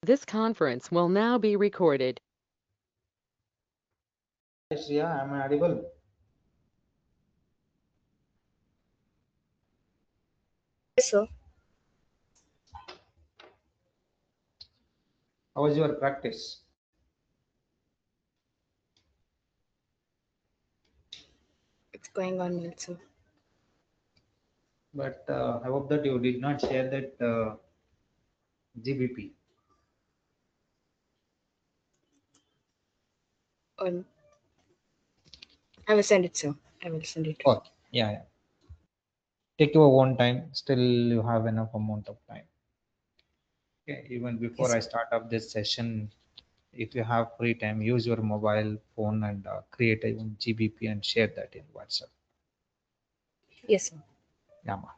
This conference will now be recorded. Shreya, am I audible? Yes, sir. How was your practice? It's going on well, sir. But I hope that you did not share that GBP. Um, I will send it, sir. I will send it. Okay. Yeah, yeah. Take your own time. Still, you have enough amount of time. Okay. Even before Yes, I start up this session, if you have free time, use your mobile phone and create a GBP and share that in WhatsApp. yes, sir. Yeah. Ma.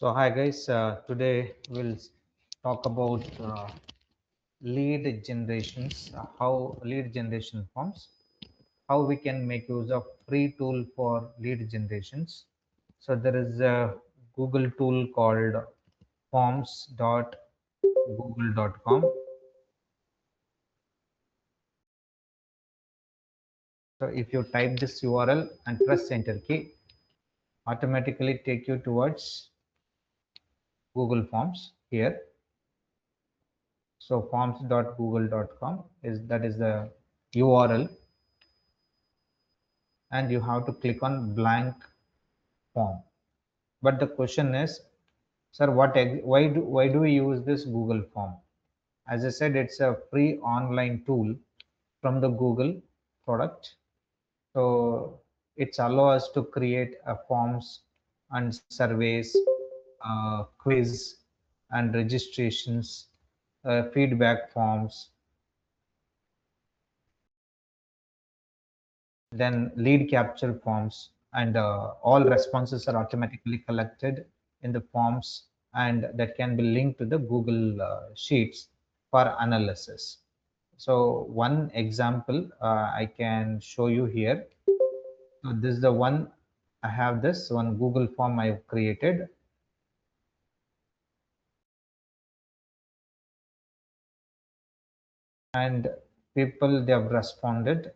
So hi guys, today we'll talk about lead generations, how lead generation forms, how we can make use of free tool for lead generations. So there is a Google tool called forms.google.com. So if you type this URL and press enter key, automatically take you towards Google Forms here. So forms.google.com is the URL, and you have to click on blank form. But the question is, sir, why do we use this Google form? As I said, it's a free online tool from the Google product. So it's allow us to create forms and surveys, quiz and registrations, feedback forms, then lead capture forms, and all responses are automatically collected in the forms, and that can be linked to the Google Sheets for analysis. So one example I can show you here. So this is the one. I have this one Google form I've created, and people, they have responded.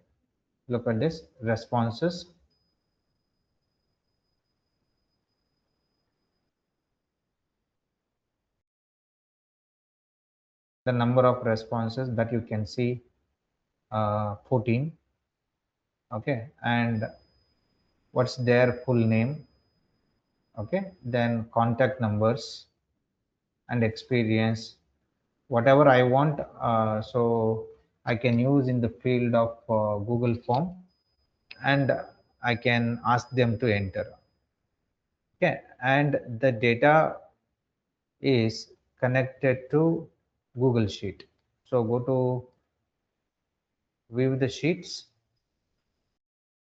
Look at this responses. The number of responses that you can see, 14. Okay, and what's their full name? Okay, then contact numbers and experience, whatever I want. So I can use in the field of Google form, and I can ask them to enter. Okay, and the data is connected to Google Sheet. So go to view the sheets.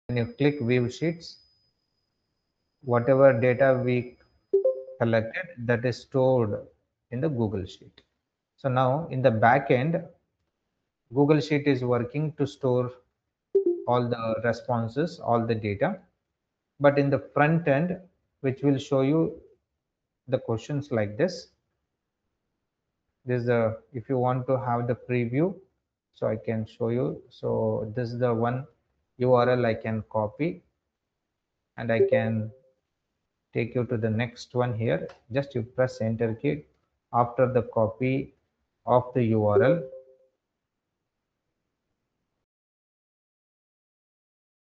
When you click view sheets, whatever data we collected, that is stored in the Google Sheet. So now in the back end, Google Sheet is working to store all the responses, all the data. But in the front end, which will show you the questions like this. This is the, if you want to have the preview, so I can show you. So this is the one URL I can copy, and I can take you to the next one here. Just you press enter key after the copy of the URL,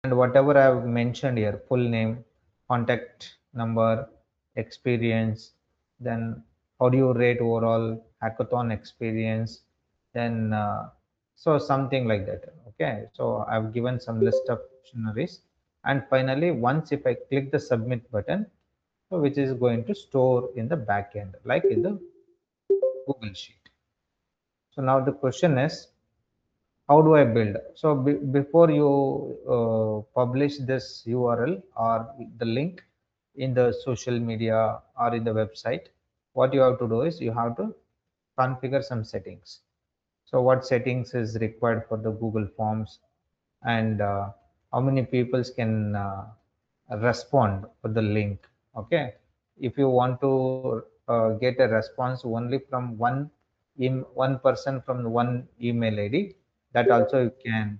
and whatever I have mentioned here, full name, contact number, experience, then how do you rate overall hackathon experience, then so something like that. Okay, so I've given some list of dictionaries, and finally once if I click the submit button, so which is going to store in the back end like in the Google Sheet. So now the question is, how do I build? So before you publish this URL or the link in the social media or in the website, what you have to do is you have to configure some settings. So what settings is required for the Google Forms, and how many people can respond for the link. Okay, if you want to get a response only from one person from one email ID, that also you can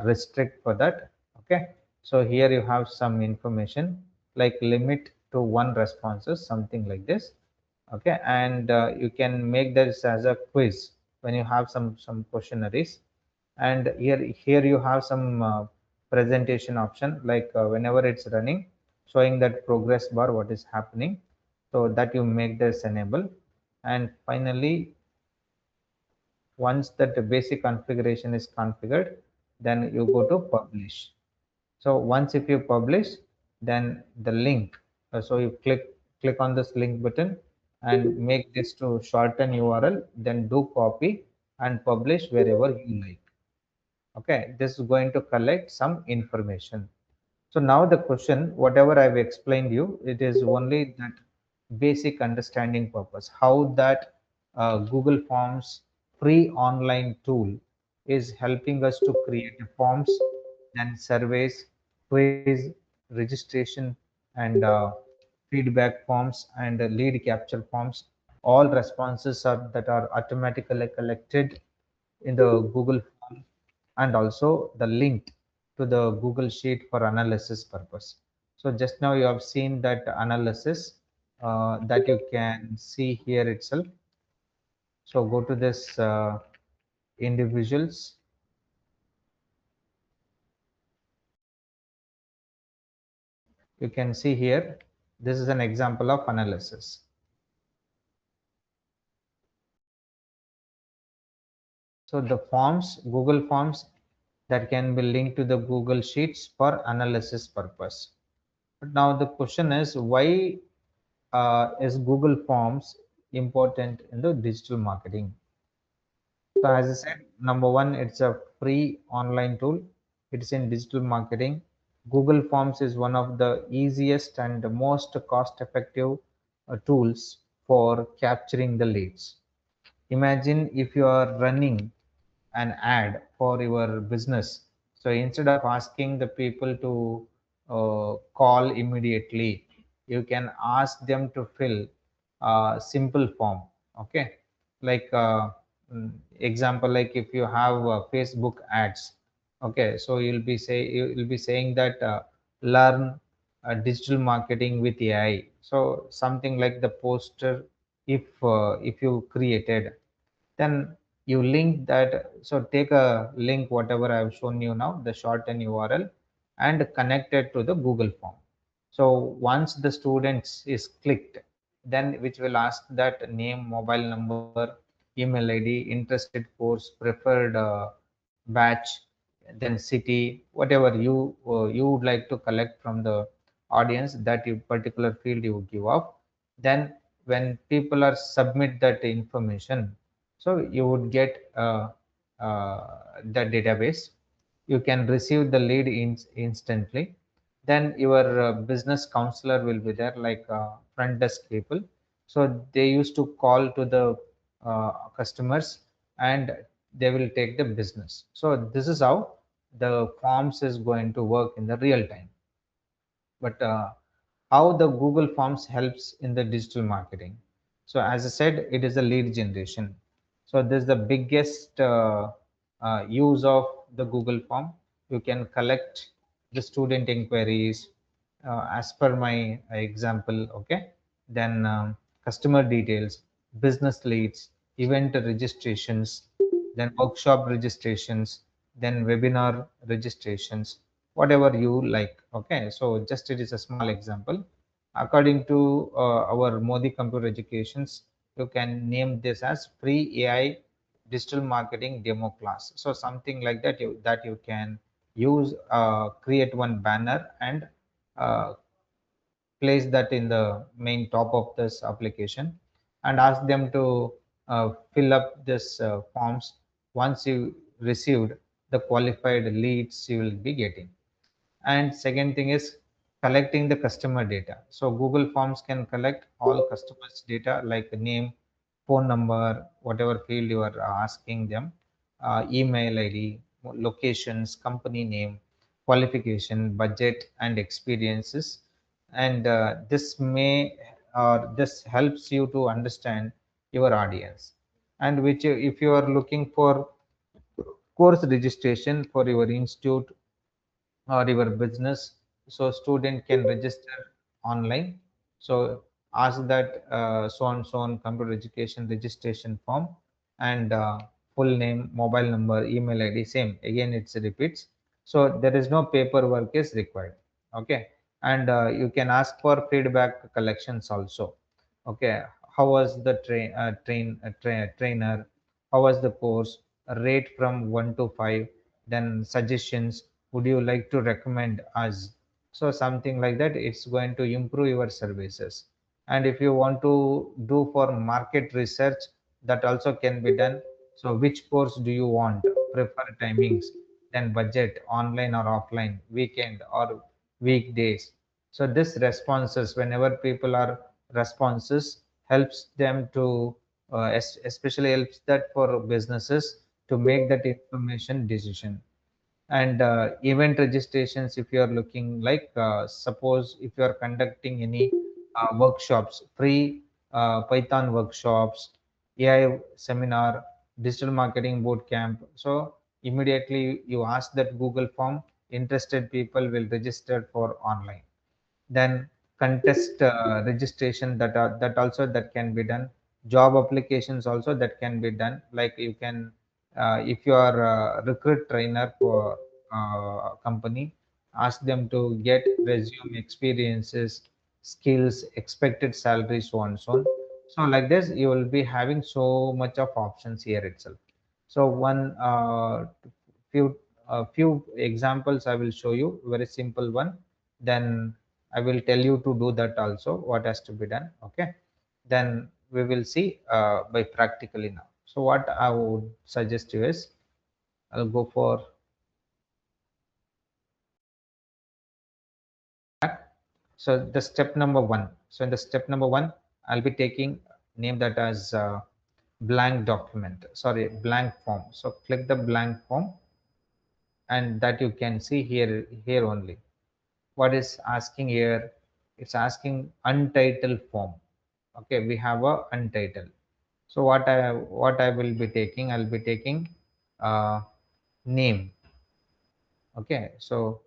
restrict for that. Okay, so here you have some information like limit to one responses, something like this. Okay, and you can make this as a quiz when you have some questionnaires. And here you have some presentation option, like whenever it's running, showing that progress bar what is happening, so that you make this enable. And finally, once that the basic configuration is configured, then you go to publish. So once if you publish, then the link, so you click on this link button and make this to shorten URL, then do copy and publish wherever you like. Okay, this is going to collect some information. So now the question, whatever I've explained you, it is only that basic understanding purpose, how that Google Forms free online tool is helping us to create forms, then surveys, quiz, registration, and feedback forms and lead capture forms. All responses are that are automatically collected in the Google form, and also the link to the Google Sheet for analysis purpose. So just now you have seen that analysis that you can see here itself. So go to this individuals. You can see here, this is an example of analysis. So the forms, Google Forms that can be linked to the Google Sheets for analysis purpose. But now the question is, why is Google Forms important in the digital marketing? So as I said, number one, it's a free online tool. It's in digital marketing. Google Forms is one of the easiest and the most cost-effective tools for capturing the leads. Imagine if you are running an ad for your business. So instead of asking the people to call immediately, you can ask them to fill a simple form. Okay, like example, like if you have Facebook ads. Okay, so you'll be saying that learn digital marketing with AI. So something like the poster, if you created, then you link that. So take a link whatever I have shown you now, the shorten URL, and connect it to the Google form. So once the students is clicked, then which will ask that name, mobile number, email ID, interested course, preferred batch, then city, whatever you would like to collect from the audience, that you particular field you give up. Then when people are submit that information, so you would get uh, the database. You can receive the lead instantly. Then your business counselor will be there, like front desk people. So they used to call to the customers, and they will take the business. So this is how the forms is going to work in the real time. But how the Google Forms helps in the digital marketing? So as I said, it is a lead generation. So this is the biggest use of the Google Form. You can collect the student inquiries as per my example. Okay, then customer details, business leads, event registrations, then workshop registrations, then webinar registrations, whatever you like. Okay, so just it is a small example. According to our Modi Computer Educations, you can name this as free AI digital marketing demo class. So something like that, you can use, create one banner and uh, place that in the main top of this application, and ask them to fill up this forms. Once you received the qualified leads, you will be getting. And second thing is collecting the customer data. So Google Forms can collect all customers data, like name, phone number, whatever field you are asking them, email ID, locations, company name, qualification, budget, and experiences. And this helps you to understand your audience. And which, if you are looking for course registration for your institute or your business, so student can register online. So ask that so on computer education registration form, and full name, mobile number, email ID, same again it's repeats. So there is no paperwork is required. Okay, and you can ask for feedback collections also. Okay, how was the trainer, how was the course, rate from 1 to 5, then suggestions, would you like to recommend us? So something like that, it's going to improve your services. And if you want to do for market research, that also can be done. So which course do you want, prefer timings, then budget, online or offline, weekend or weekdays. So this responses, whenever people are responses helps them to especially helps that for businesses to make that information decision. And event registrations, if you are looking like suppose if you are conducting any workshops, free Python workshops, AI seminar, digital marketing boot camp, so immediately you ask that Google form, interested people will register for online. Then contest registration, that also that can be done. Job applications also that can be done, like you can if you are a recruit trainer for company, ask them to get resume, experiences, skills, expected salary, so on so on. So like this you will be having so much of options here itself. So one few examples I will show you, very simple one. Then I will tell you to do that also, what has to be done. Okay. Then we will see by practically now. So what I would suggest you is, I'll go for back. So the step number one. So in the step number one, I'll be taking name that as blank document. Sorry, blank form. So click the blank form, and that you can see here only. What is asking here? It's asking untitled form. Okay, we have a untitled. So what I will be taking, I'll be taking name. Okay, so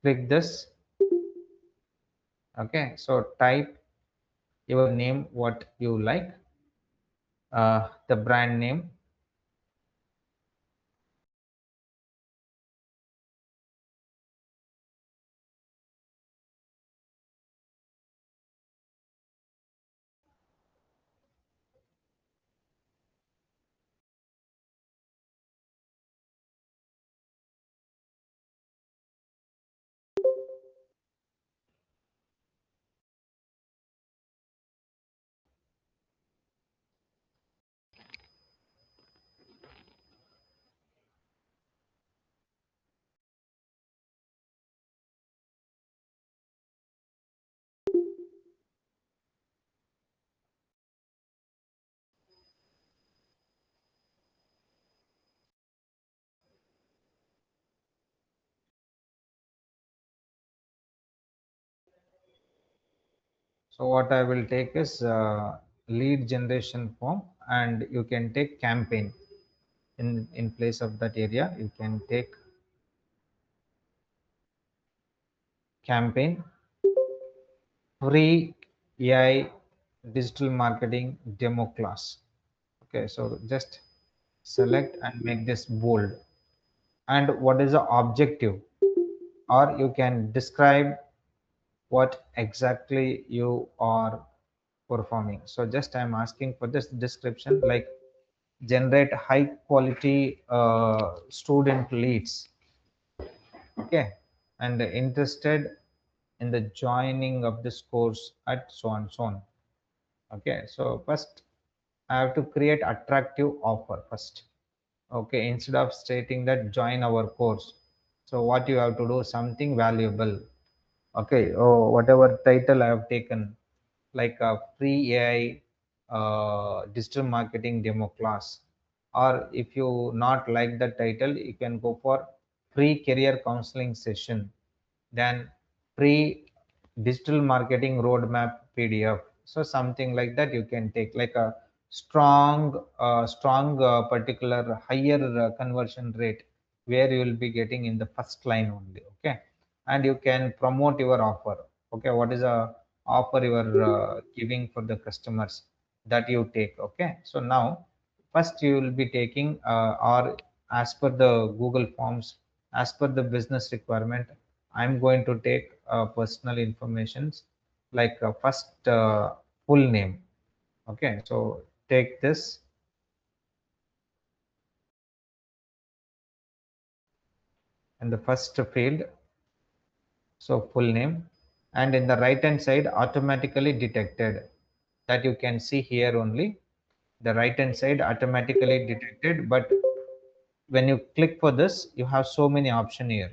click this. Okay, so type your name, what you like, the brand name. So what I will take is lead generation form, and you can take campaign in place of that area. You can take campaign, free AI digital marketing demo class. Okay, so just select and make this bold. And what is the objective? Or you can describe what exactly you are performing. So just I'm asking for this description, like generate high quality student leads. Okay, and interested in the joining of this course at so on so on. Okay, so first I have to create attractive offer first. Okay, instead of stating that join our course, so what you have to do, something valuable. Okay, oh, whatever title I have taken, like a free AI digital marketing demo class, or if you not like the title, you can go for free career counseling session, then free digital marketing roadmap PDF. So something like that you can take, like a strong particular higher conversion rate, where you will be getting in the first line only. Okay, and you can promote your offer. Okay, what is a offer you are giving for the customers, that you take. Okay, so now first you will be taking or as per the Google forms, as per the business requirement, I'm going to take personal informations, like first full name. Okay, so take this, and the first field, so full name. And in the right hand side, automatically detected, that you can see here only. The right hand side automatically detected, but when you click for this, you have so many option here.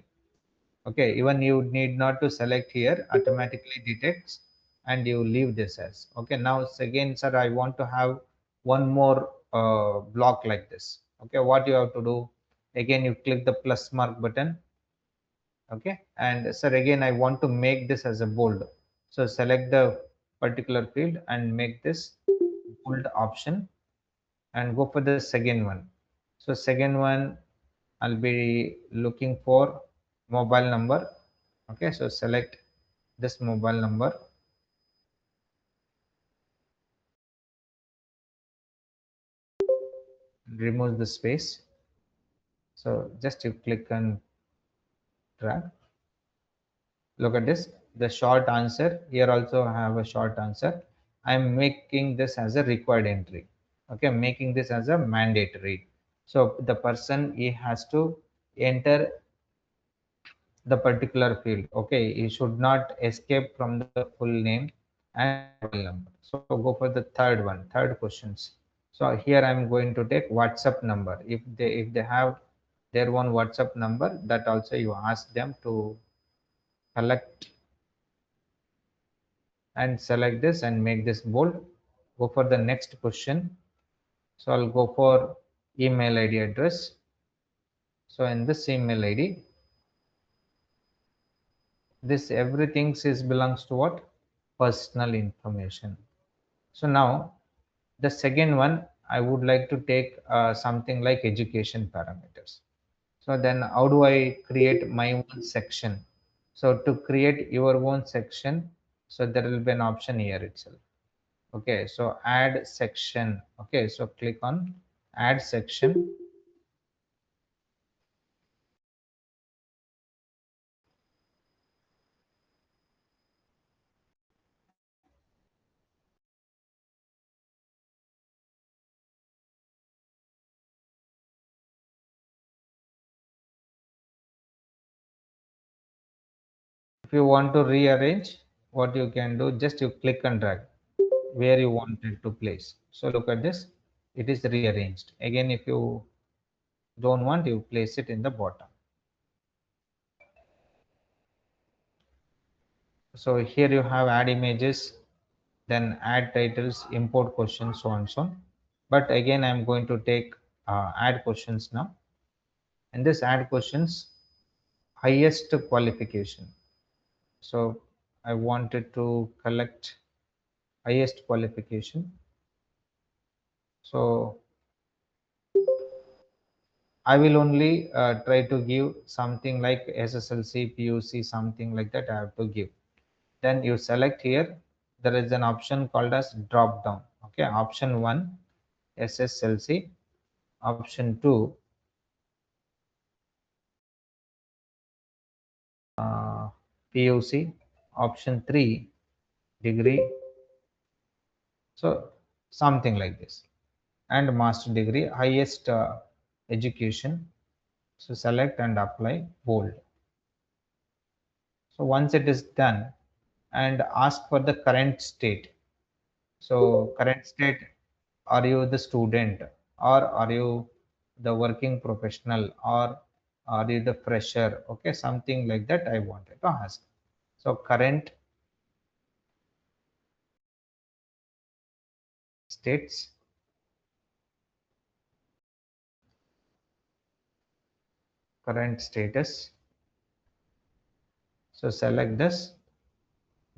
Okay, even you need not to select here, automatically detects. and you leave this as. Okay, now again, sir, I want to have one more block like this. Okay, what you have to do, again you click the plus mark button. Okay, and sir, again I want to make this as a bold, so select the particular field and make this bold option, and go for the second one. So second one, I'll be looking for mobile number. Okay, so select this mobile number, remove the space. So just you click and drag. Look at this, the short answer here also have a short answer. I'm making this as a required entry. Okay, making this as a mandatory. So the person, he has to enter the particular field. Okay, he should not escape from the full name and mobile number. So go for the third one, third questions. So here I'm going to take WhatsApp number. If they have their own WhatsApp number, that also you ask them to collect, and select this and make this bold. Go for the next question. So I'll go for email ID address. So in this email ID, this everything is belongs to what? Personal information. So now the second one, I would like to take something like education parameters. So then how do I create my own section? So to create your own section, so there will be an option here itself. Okay, so add section. Okay, so click on add section. If you want to rearrange, what you can do, just you click and drag where you want it to place. So look at this, it is rearranged. Again, if you don't want, you place it in the bottom. So here you have add images, then add titles, import questions, so on and so on. But again, I'm going to take add questions now. And this add questions, highest qualification. So I wanted to collect highest qualification. So I will only try to give something like SSLC, PUC, something like that I have to give. Then you select here, there is an option called as drop down. Okay, option 1, SSLC, option 2, PUC, option 3, degree. So something like this. And master degree, highest education. So select and apply bold. So once it is done, and ask for the current state. So current state, are you the student, or are you the working professional, or are you the fresher? Okay, something like that I wanted to ask. So current states, current status. So select this,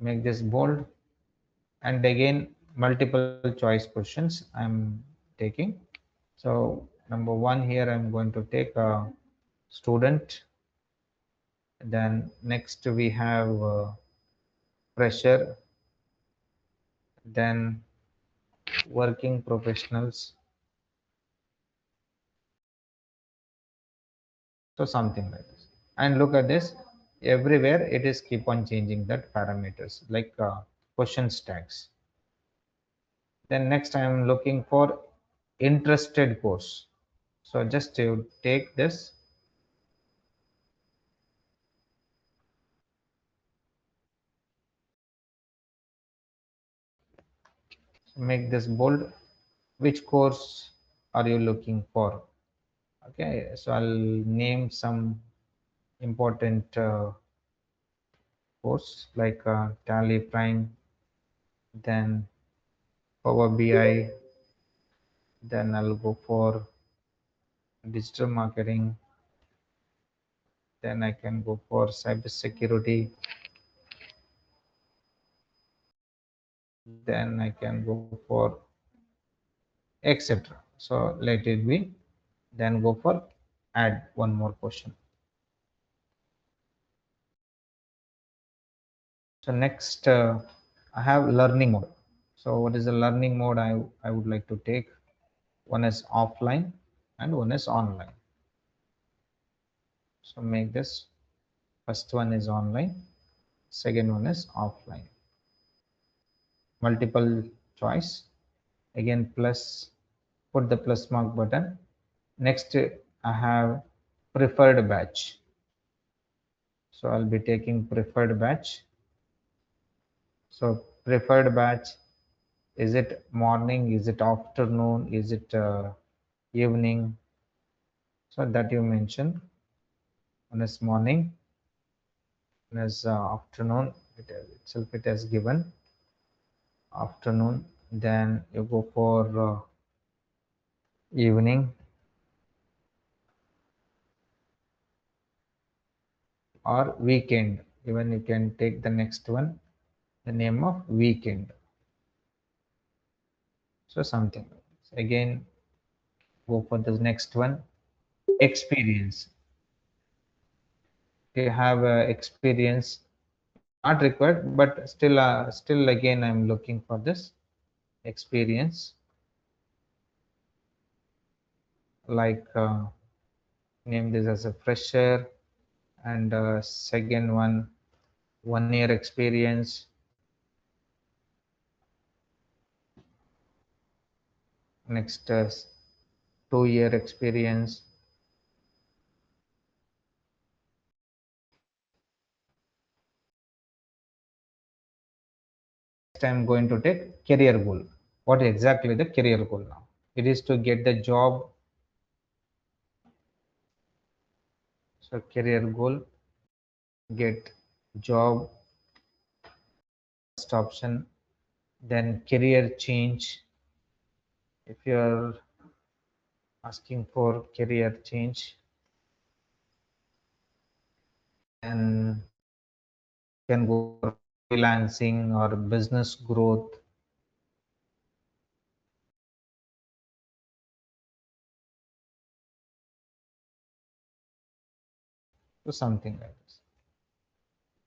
make this bold, and again multiple choice questions I'm taking. So number 1 here I'm going to take a student. Then next we have fresher, then working professionals. So something like this. And look at this, everywhere it is keep on changing that parameters like question tags. Then next I am looking for interested course. So just to take this, make this bold. Which course are you looking for? Okay, so I'll name some important course like Tally Prime, then Power BI, then I'll go for digital marketing, then I can go for cyber security, then I can go for etc. So let it be, then go for add one more question. So next I have learning mode. So what is the learning mode I would like to take? One is offline and one is online. So make this first one is online, second one is offline. Multiple choice, again plus, put the plus mark button. Next I have preferred batch. So I'll be taking preferred batch. So preferred batch, is it morning, is it afternoon, is it evening? So that you mention. One is morning, one is afternoon. It has given afternoon. Then you go for evening or weekend. Even you can take the next one, the name of weekend. So something again, go for the next one, experience. If you have experience, it's not required, but still again I'm looking for this experience, like name this as a fresher, and second one year experience, next 2 year experience, next I'm going to take career goal. What exactly the career goal now? It is to get the job. So career goal, get job, first option. Then career change, if you're asking for career change, then you can go for freelancing or business growth. So something like this.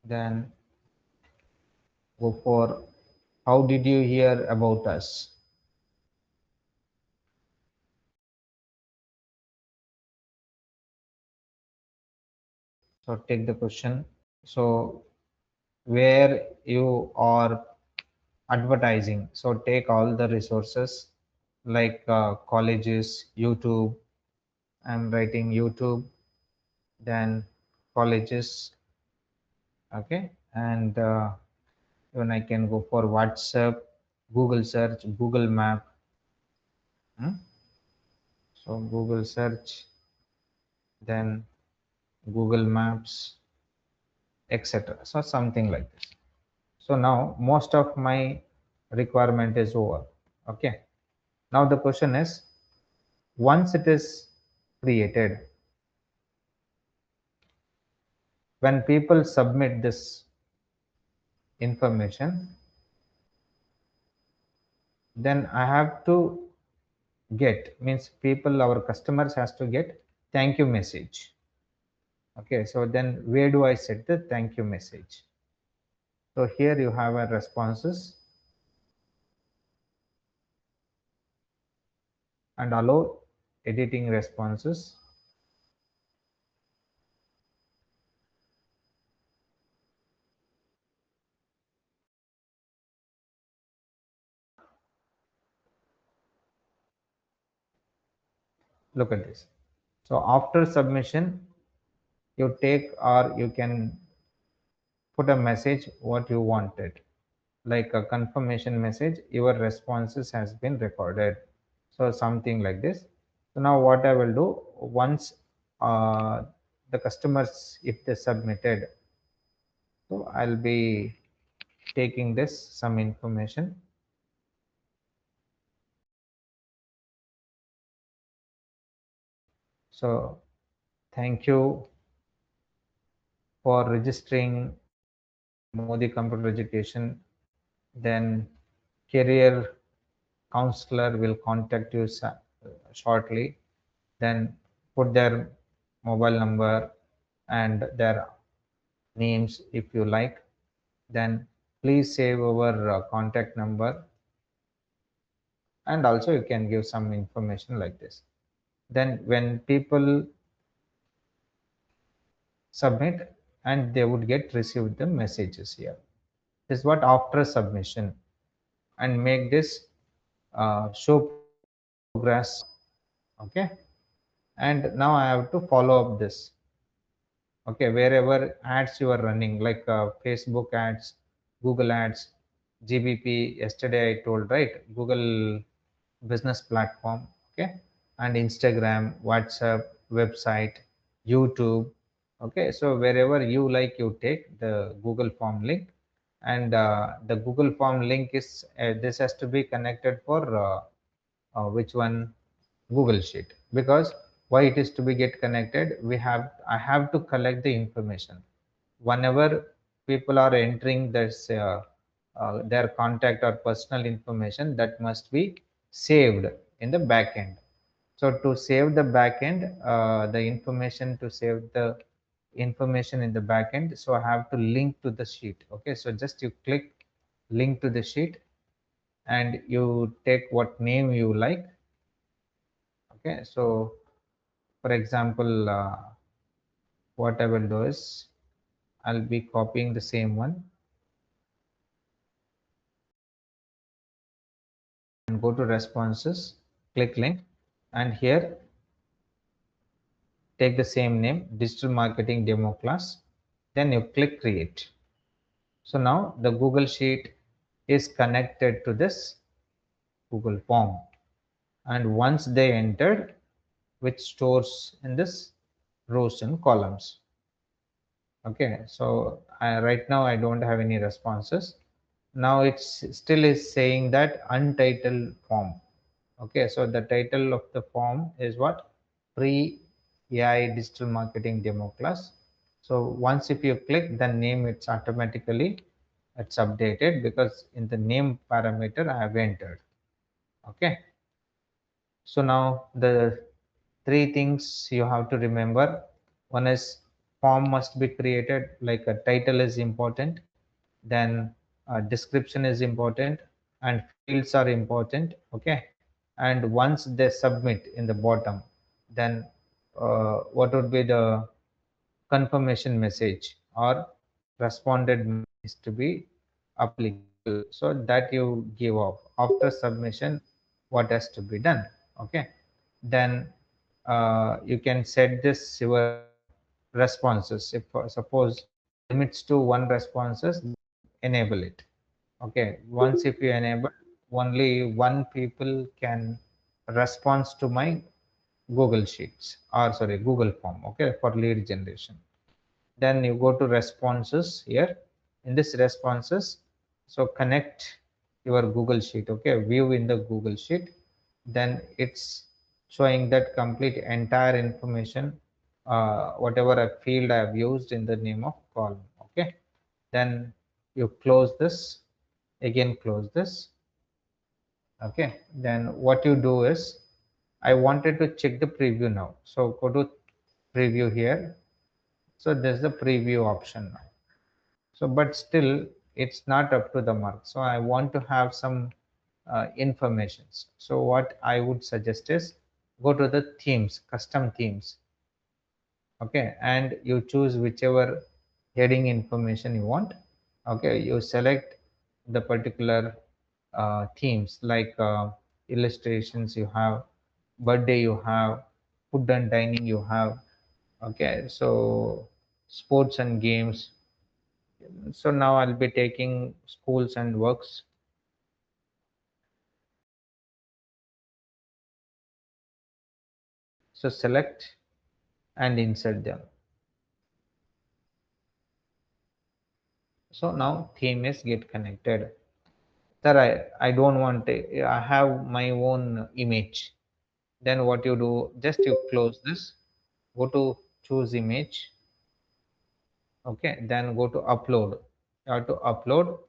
Then go for how did you hear about us? So take the question. So where you are advertising. So take all the resources like colleges, YouTube. I'm writing YouTube, then colleges. Okay, and even I can go for WhatsApp, Google search, Google Map. Hmm? So Google search, then Google Maps, etc. So something like this. So now most of my requirement is over. Okay. Now the question is, once it is created, when people submit this information, then I have to get, means people, our customers has to get thank you message. Okay, so then where do I set the thank you message? So here you have a responses and allow editing responses. Look at this. So after submission, you take or you can put a message what you wanted, like a confirmation message, your responses has been recorded. So something like this. So now what I will do, once the customers, if they submitted, so I'll be taking this some information. So thank you for registering in Modi Computer Education. Then career counselor will contact you shortly. Then put their mobile number and their names if you like. Then please save our contact number, and also you can give some information like this. Then when people submit, and they would get received the messages here. This is what after submission, and make this show progress. Okay, and now I have to follow up this. Okay, wherever ads you are running, like Facebook ads, Google ads, GBP, yesterday I told, right? Google business platform. Okay, and Instagram, WhatsApp, website, YouTube. Okay, so wherever you like, you take the Google form link. And the Google form link is this has to be connected for which one? Google Sheet. Because why it is to be get connected, I have to collect the information whenever people are entering this their contact or personal information, that must be saved in the backend. So to save the backend, the information to save the information in the backend, so I have to link to the sheet. Okay, so just you click link to the sheet, and you take what name you like. Okay, so for example, what I will do is I'll be copying the same one and go to responses, click link, and here take the same name, digital marketing demo class. Then you click create. So now the Google Sheet is connected to this Google form. And once they entered, which stores in this rows and columns. Okay, so right now I don't have any responses. Now it's still is saying that untitled form. Okay, so the title of the form is what? Pre AI digital marketing demo class. So once if you click the name, it's automatically it's updated, because in the name parameter I have entered. Okay, so now the three things you have to remember. One is form must be created, like a title is important, then description is important, and fields are important. Okay, and once they submit in the bottom, then what would be the confirmation message or responded message to be applicable, so that you give off after submission what has to be done. Okay, then you can set this your responses. If suppose limits to one responses, enable it. Okay, once if you enable, only one people can respond to my Google Sheets, or sorry, Google form. Okay, for lead generation. Then you go to responses here. In this responses, so connect your Google Sheet. Okay, view in the Google Sheet. Then it's showing that complete entire information, whatever a field I have used in the name of column. Okay, then you close this, again close this. Okay, then what you do is, I wanted to check the preview now, so go to preview here. So there's the preview option now. So but still it's not up to the mark, so I want to have some informations. So what I would suggest is, go to the themes, custom themes. Okay, and you choose whichever heading information you want. Okay, you select the particular themes, like illustrations you have, birthday you have, food and dining you have. Okay, so sports and games. So now I'll be taking schools and works. So select and insert them. So now theme is get connected. Sir, I don't want I have my own image. Then what you do, just you close this, go to choose image. Okay, then go to upload. You have to upload.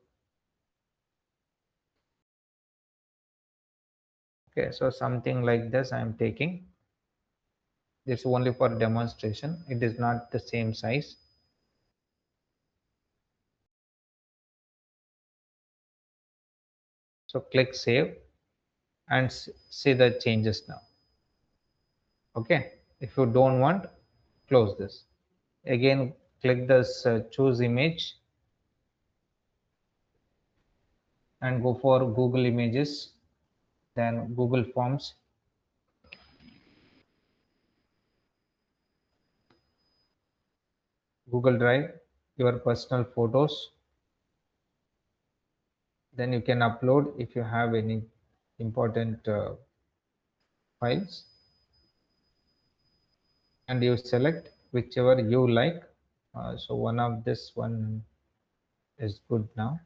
Okay, so something like this I am taking. This only for demonstration. It is not the same size. So click save and see the changes now. Okay, if you don't want, close this. Again, click this choose image and go for Google Images, then Google Forms. Google Drive, your personal photos. Then you can upload if you have any important files, and you select whichever you like. So one of this one is good now.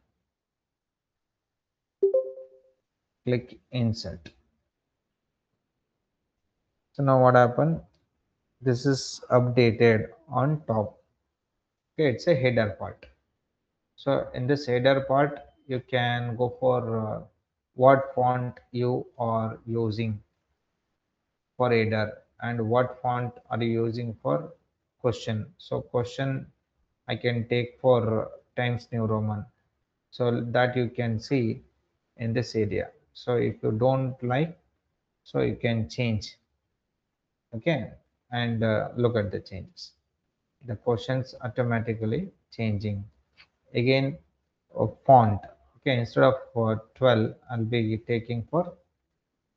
Click insert. So now what happened? This is updated on top. Okay, it's a header part. So in this header part, you can go for what font you are using for header and what font are you using for question. So question I can take for Times New Roman. So that you can see in this area. So if you don't like, so you can change. Okay, and look at the changes. The questions automatically changing. Again, a font. Okay, instead of 12, I'll be taking for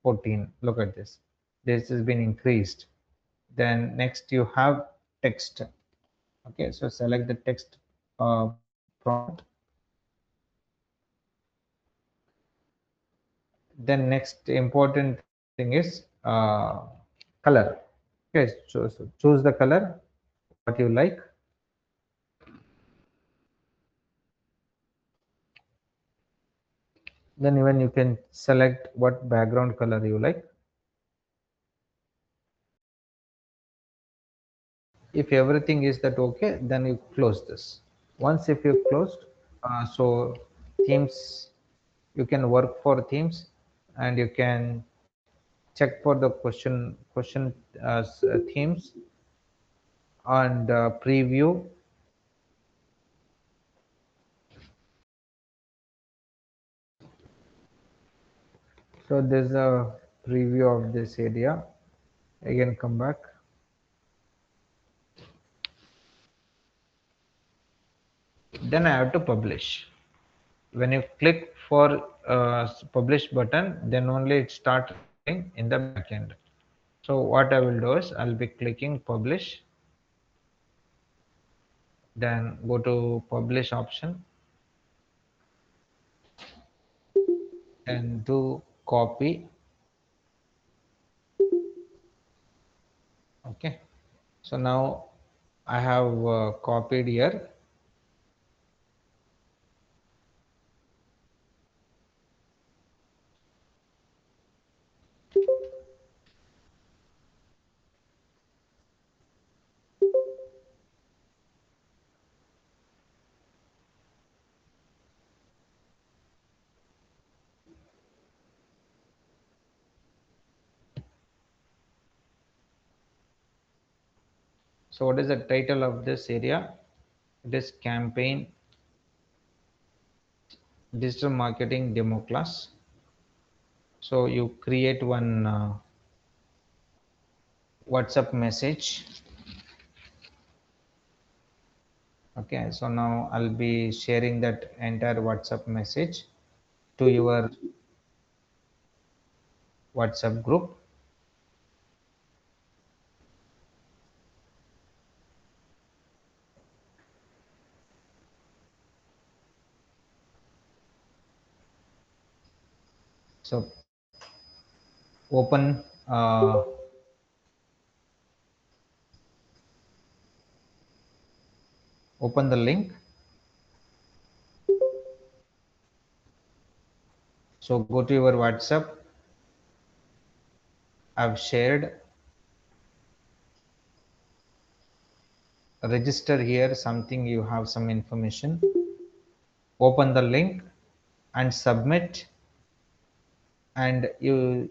14. Look at this. This has been increased. Then next you have text. Okay, so select the text prompt. Then next important thing is color. Okay, choose the color what you like. Then even you can select what background color you like. If everything is that okay, then you close this. Once if you closed, so themes, you can work for themes, and you can check for the question themes and preview. So there's a preview of this area. Again, come back. Then I have to publish. When you click for publish button, then only it start running in the backend. So what I will do is I'll be clicking publish, then go to publish option and do copy. Okay, so now I have copied here. So what is the title of this area? It is campaign digital marketing demo class. So you create one WhatsApp message. Okay, so now I'll be sharing that entire WhatsApp message to your WhatsApp group. So open open the link So go to your WhatsApp. I've shared. Register here something, you have some information. Open the link and submit, and you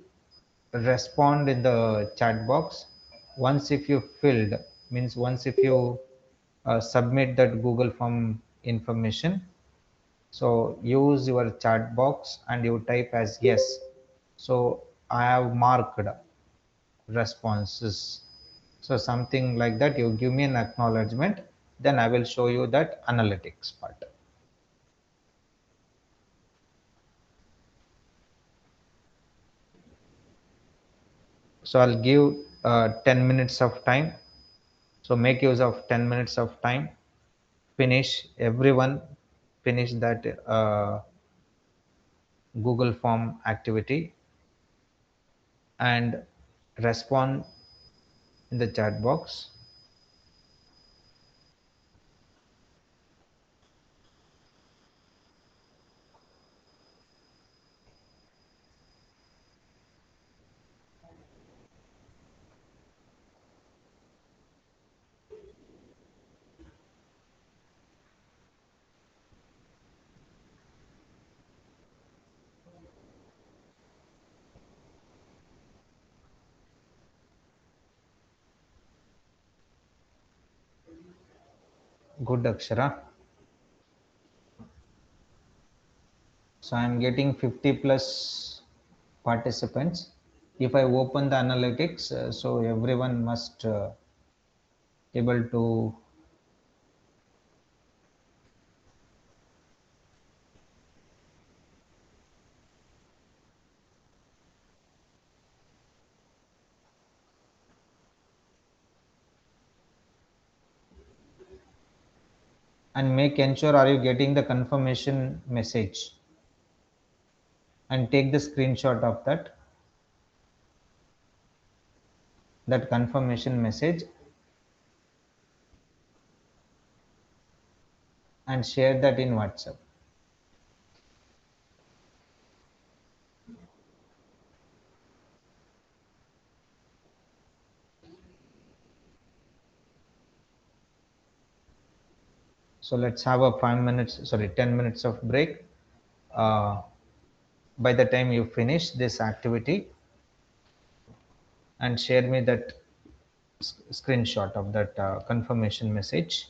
respond in the chat box. Once if you filled, means once if you submit that Google form information, so use your chat box and you type as yes. So I have marked responses. So something like that, you give me an acknowledgement, then I will show you that analytics part. So I'll give 10 minutes of time. So make use of 10 minutes of time. Finish, everyone finish that Google form activity and respond in the chat box. Good, Akshara. So I'm getting 50 plus participants. If I open the analytics, so everyone must able to. And make ensure are you getting the confirmation message, and take the screenshot of that confirmation message and share that in WhatsApp. So let's have a 5 minutes, sorry, 10 minutes of break. Uh, by the time you finish this activity, and share me that screenshot of that confirmation message.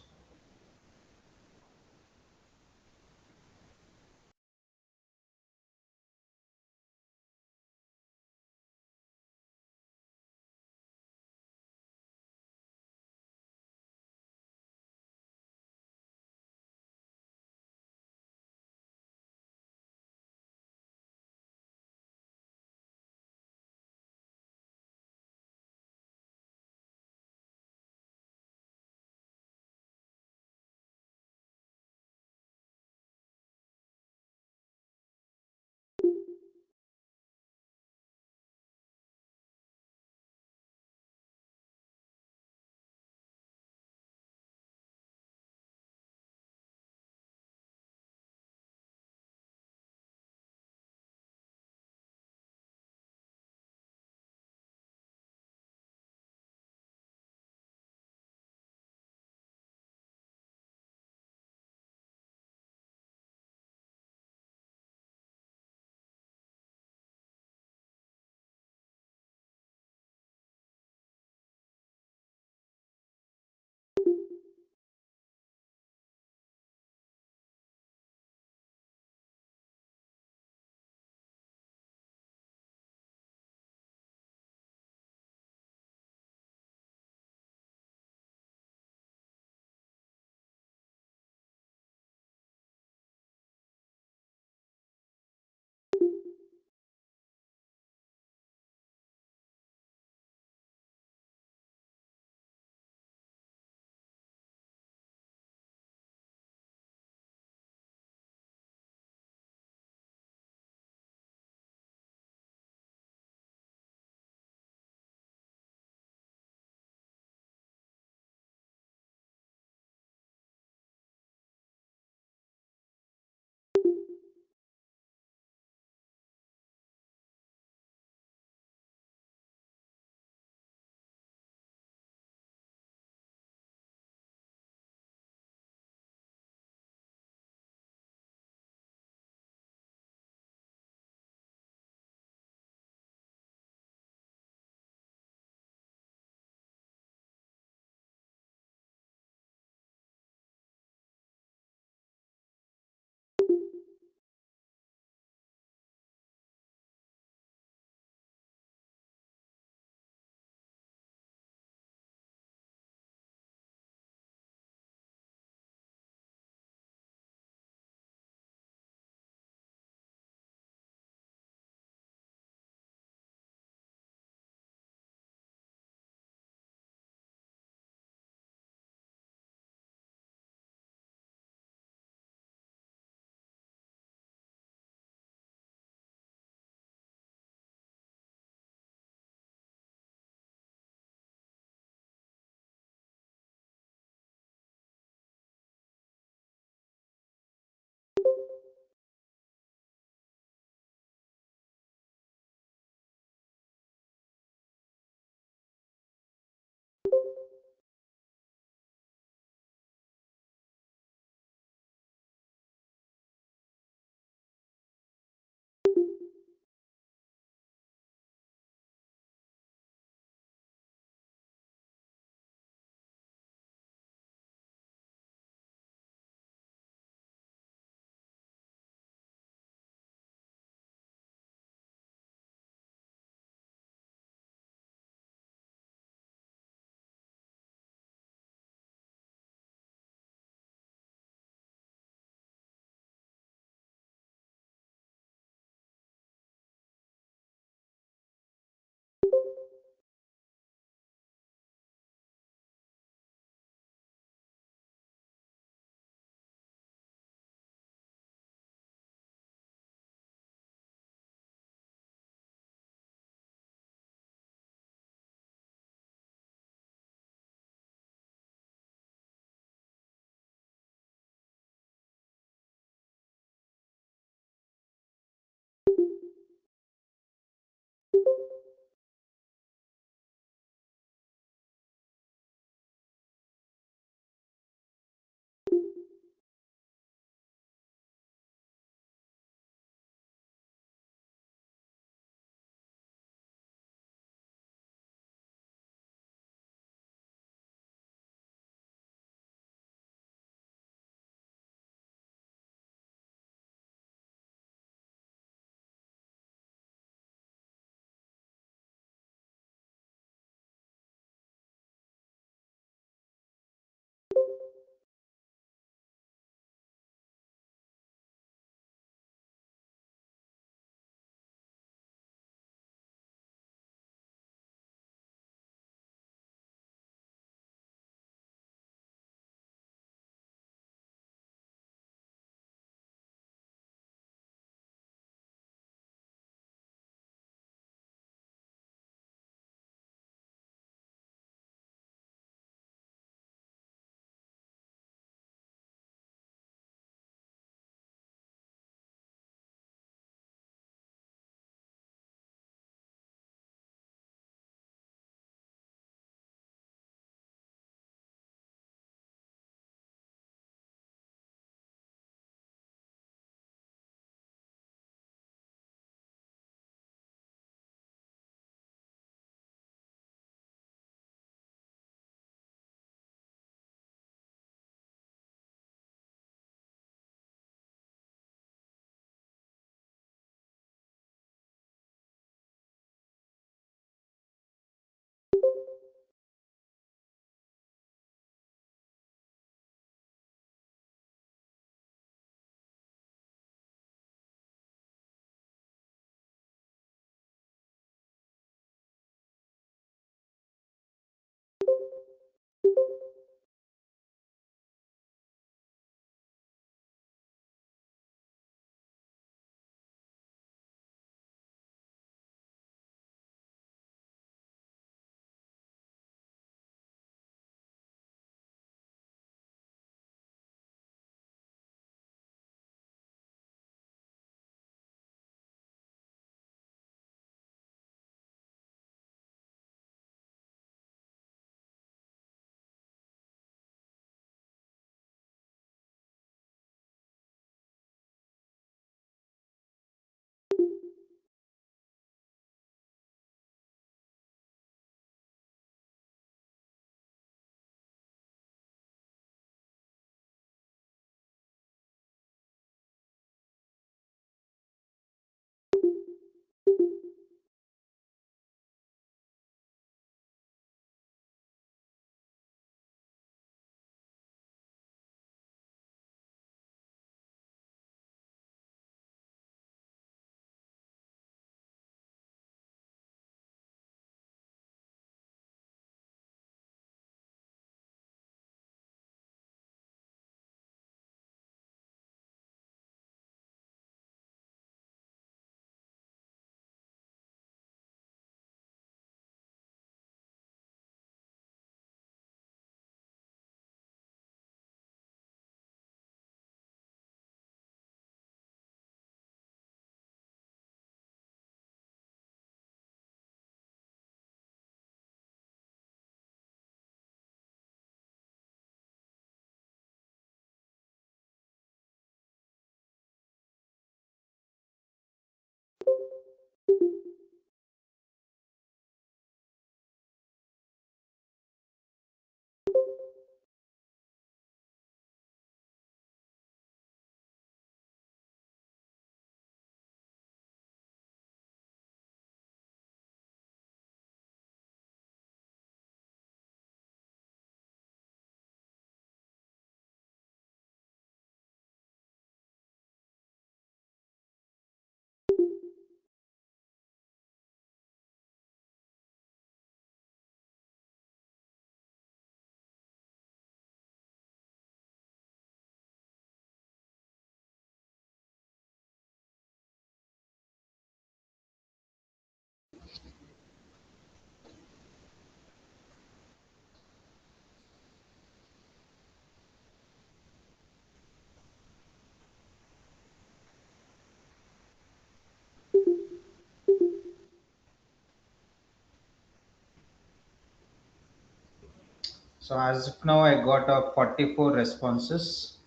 So as of now, I got 44 responses.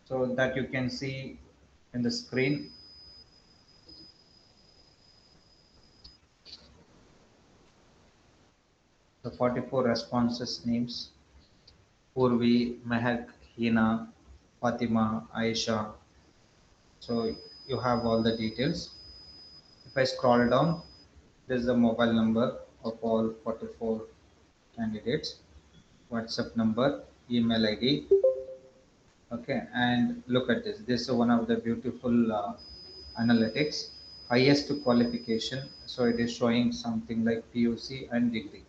So that you can see in the screen. The 44 responses names: Purvi, Mehak, Hina, Fatima, Aisha. So you have all the details. If I scroll down, this is the mobile number of all 44 candidates, WhatsApp number, email ID. Okay, and look at this. This is one of the beautiful analytics. Highest qualification. So it is showing something like PUC and degree.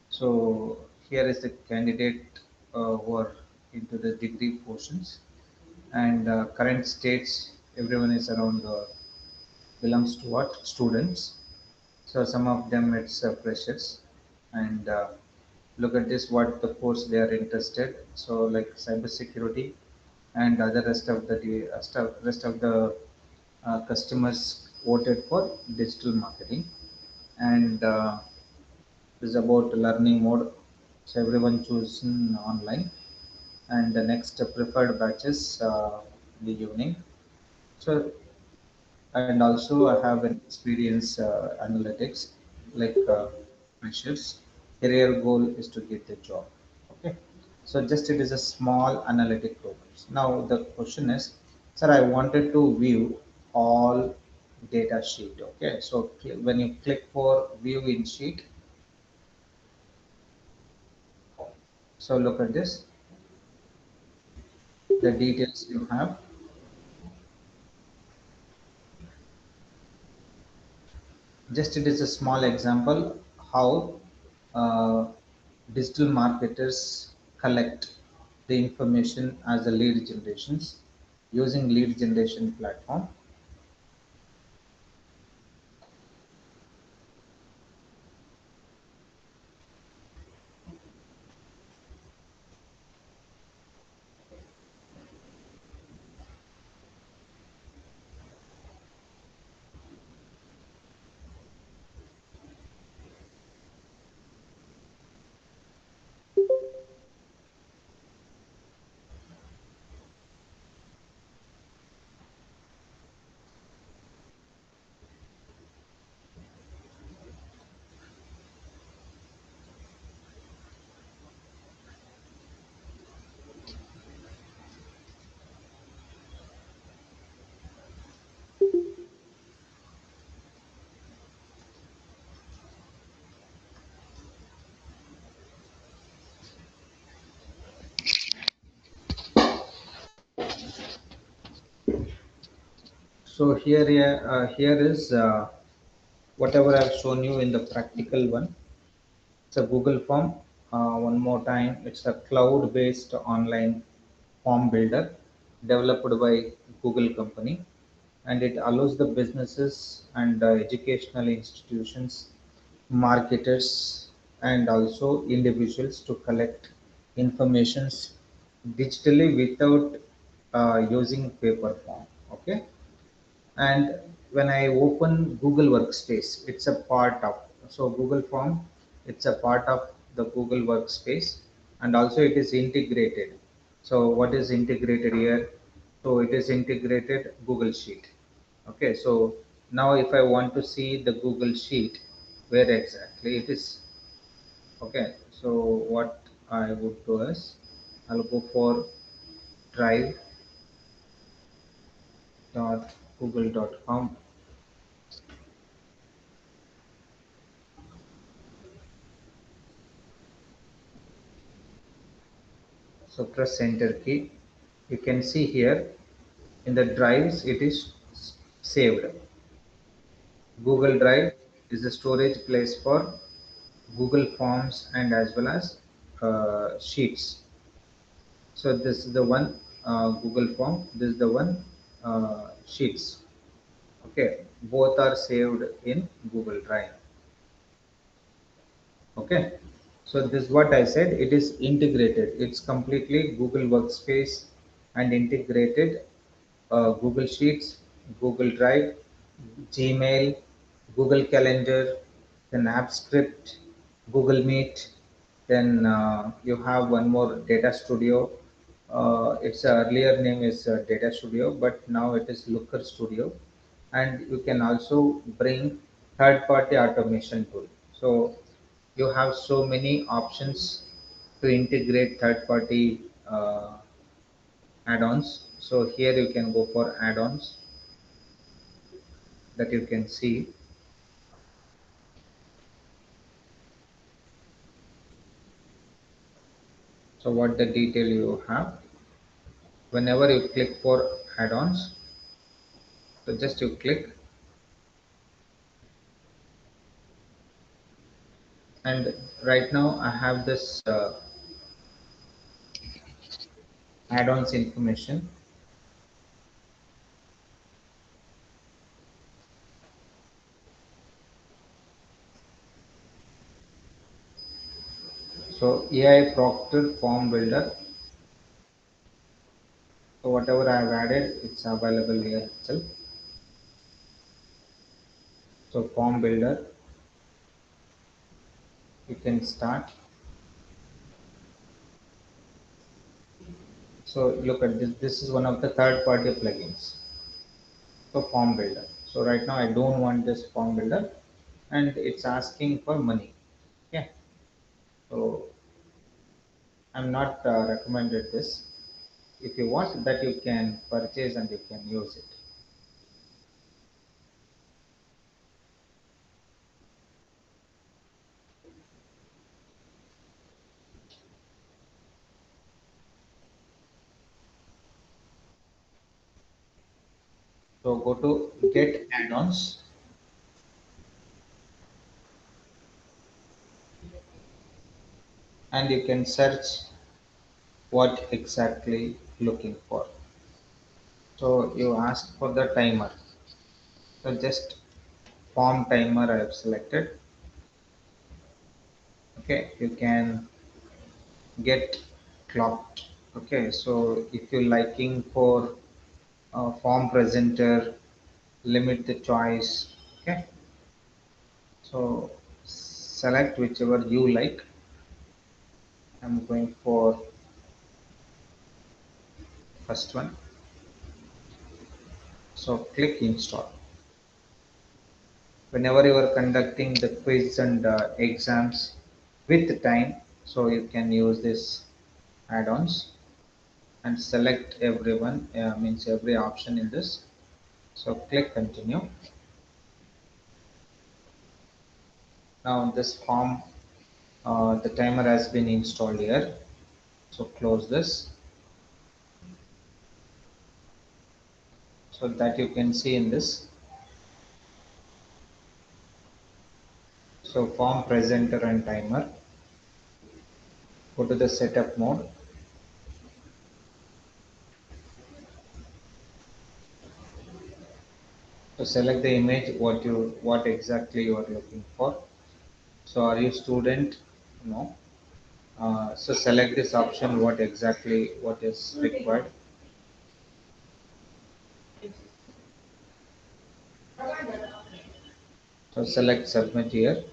So here is the candidate who are into the degree portions, and current states. Everyone is around belongs to what students. So some of them it's freshers, and look at this what the course they are interested. So like cybersecurity and other rest of the customers voted for digital marketing, and this is about learning mode. So everyone choosing online, and the next preferred batches in the evening. So and also I have an experience analytics like measures. Career goal is to get the job. Okay, so just it is a small analytic programs. Now the question is, sir, I wanted to view all data sheet. Okay, so when you click for view in sheet, so look at this, the details you have. Just it is a small example how uh, digital marketers collect the information as a lead generations using lead generation platform. So here is whatever I've shown you in the practical one. It's a Google form. One more time, it's a cloud-based online form builder developed by Google company, and it allows the businesses and educational institutions, marketers, and also individuals to collect informations digitally without using paper form. Okay, and when I open Google Workspace, it's a part of, so Google Form, it's a part of the Google Workspace, and also it is integrated. So what is integrated here? So it is integrated Google Sheet. Okay, so now if I want to see the Google Sheet, where exactly it is? Okay, so what I would do is I'll go for drive.google.com. So press enter key. You can see here in the drives it is saved. Google Drive is the storage place for Google Forms and as well as Sheets. So this is the one Google Form. This is the one Sheets. Okay, both are saved in Google Drive. Okay, so this is what I said, it is integrated, it's completely Google Workspace and integrated Google Sheets, Google Drive, Gmail, Google Calendar, then AppScript, Google Meet, Then you have one more Data Studio. Its earlier name is Data Studio, but now it is Looker Studio. And you can also bring third-party automation tool. So you have so many options to integrate third-party add-ons. So here you can go for add-ons that you can see. So what the detail you have. Whenever you click for add-ons, so just you click, and right now I have this add-ons information. So AI Proctor Form Builder. So whatever I have added, it's available here itself. So Form Builder, you can start. So look at this. This is one of the third-party plugins. So Form Builder. So right now I don't want this Form Builder, and it's asking for money. Okay. So I'm not recommended this. If you want that, you can purchase and you can use it. So go to get add-ons, and you can search what exactly looking for. So you ask for the timer. So just form timer I have selected. Okay, you can get clocked. Okay, so if you're liking for form presenter, limit the choice. Okay, so select whichever you like. I'm going for first one. So click install. Whenever you are conducting the quiz and exams with time, so you can use this add-ons and select everyone, means every option in this. So click continue. Now this form, the timer has been installed here. So close this, so that you can see in this. So form presenter and timer. Go to the setup mode. So select the image what exactly you are looking for. So are you student? No. So select this option what exactly what is required. So select submit here.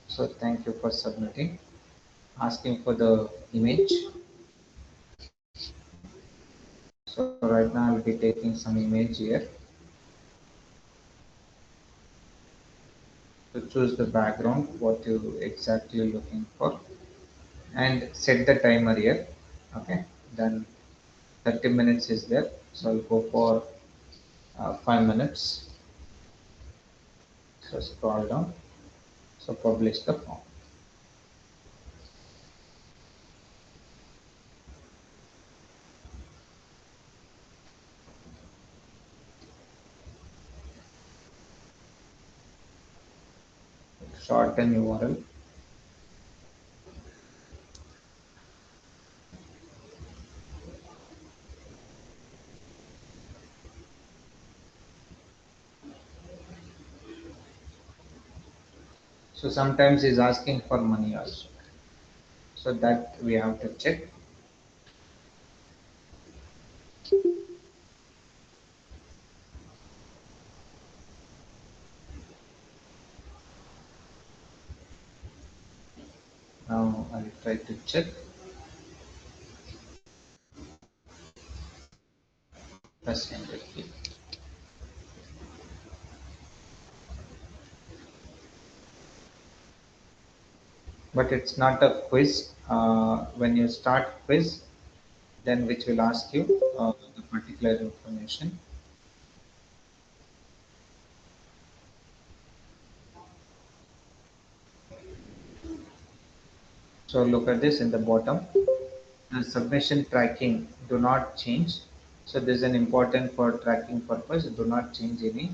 So thank you for submitting. Asking for the image. So right now I'll be taking some image here. So choose the background what you exactly looking for and set the timer here. Okay, then 30 minutes is there. So I'll go for 5 minutes. So scroll down. So publish the form. Shorten URL. So sometimes is asking for money also. So that we have to check. Now I'll try to check. Press enter key. But it's not a quiz. When you start quiz, then which will ask you the particular information. So look at this in the bottom. The submission tracking do not change. So this is an important for tracking purpose. Do not change any